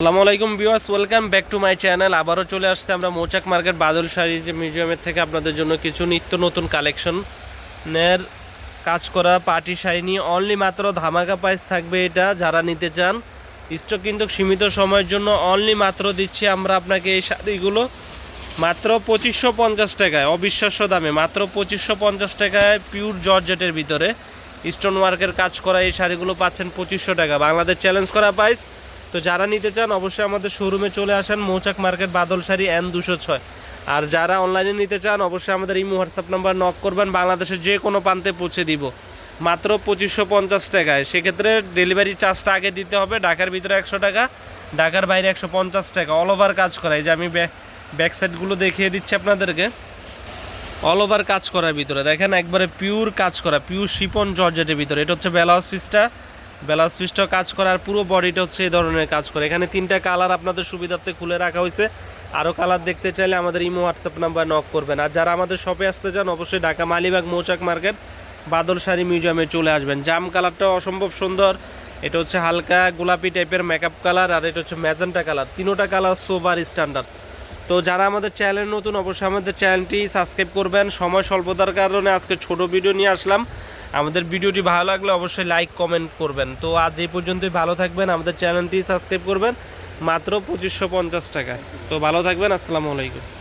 আসসালামু আলাইকুম viewers, welcome back to my channel. আবারও চলে আসছে আমরা মৌচাক মার্কেট বাদল শাড়ি যে মিউজিয়ামের থেকে আপনাদের জন্য কিছু নিত্য নতুন কালেকশনের কাজ করা পার্টি শাড়ি নিয়ে অনলি মাত্র ধামাকা প্রাইস থাকবে। এটা যারা নিতে চান স্টক কিন্তু সীমিত সময়ের জন্য অনলি মাত্র দিচ্ছি আমরা আপনাকে এই শাড়িগুলো মাত্র 2550 টাকায়, অবিশ্বাস্য দামে মাত্র 2550 টাকায় পিওর জর্জেটের ভিতরে স্টোন ওয়ার্কের কাজ করা এই শাড়িগুলো পাচ্ছেন 2500 টাকা, বাংলাদেশ চ্যালেঞ্জ করা প্রাইস। তো যারা নিতে চান অবশ্যই আমাদের শোরুমে চলে আসেন, মৌচাক মার্কেট বাদল শাড়ি N206। আর যারা অনলাইনে নিতে চান অবশ্যই আমাদের ইমো হোয়াটসঅ্যাপ নাম্বার নক করবেন, বাংলাদেশের যে কোনো প্রান্তে পৌঁছে দিব মাত্র 2550 টাকায়। সেক্ষেত্রে ডেলিভারি চার্জটা আগে দিতে হবে, ঢাকার ভিতরে 100 টাকা, ঢাকার বাইরে 150 টাকা। অল ওভার কাজ করা, এই যে আমি ব্যাক সাইডগুলো দেখিয়ে দিচ্ছি আপনাদেরকে। অল ওভার কাজ করার ভিতরে দেখেন একবারে পিওর কাজ করা, পিওর শিপন জর্জেটের ভিতরে। এটা হচ্ছে ব্লাউজ পিসটা কাজ করার, পুরো বডিটা হচ্ছে এই ধরনের কাজ করে। এখানে 3টা কালার আপনাদের সুবিধার্থে খুলে রাখা হয়েছে, আরও কালার দেখতে চাইলে আমাদের ইমো হোয়াটসঅ্যাপ নাম্বার নক করবেন। আর যারা আমাদের শপে আসতে চান অবশ্যই ঢাকা মালিবাগ মৌচাক মার্কেট বাদল শাড়ি মিউজিয়ামে চলে আসবেন। জাম কালারটা অসম্ভব সুন্দর, এটা হচ্ছে হালকা গোলাপি টাইপের মেকআপ কালার, আর এটা হচ্ছে ম্যাজেন্টা কালার। 3টা কালার সোভার স্ট্যান্ডার্ড। তো যারা আমাদের চ্যানেল নতুন অবশ্যই আমাদের চ্যানেলটি সাবস্ক্রাইব করবেন। সময় স্বল্পতার কারণে আজকে ছোট ভিডিও নিয়ে আসলাম। আমাদের ভিডিওটি ভালো লাগলে অবশ্যই লাইক কমেন্ট করবেন। তো আজ এই পর্যন্তই, ভালো থাকবেন, আমাদের চ্যানেলটি সাবস্ক্রাইব করবেন মাত্র 2550 টাকায়। তো ভালো থাকবেন, আসসালামু আলাইকুম।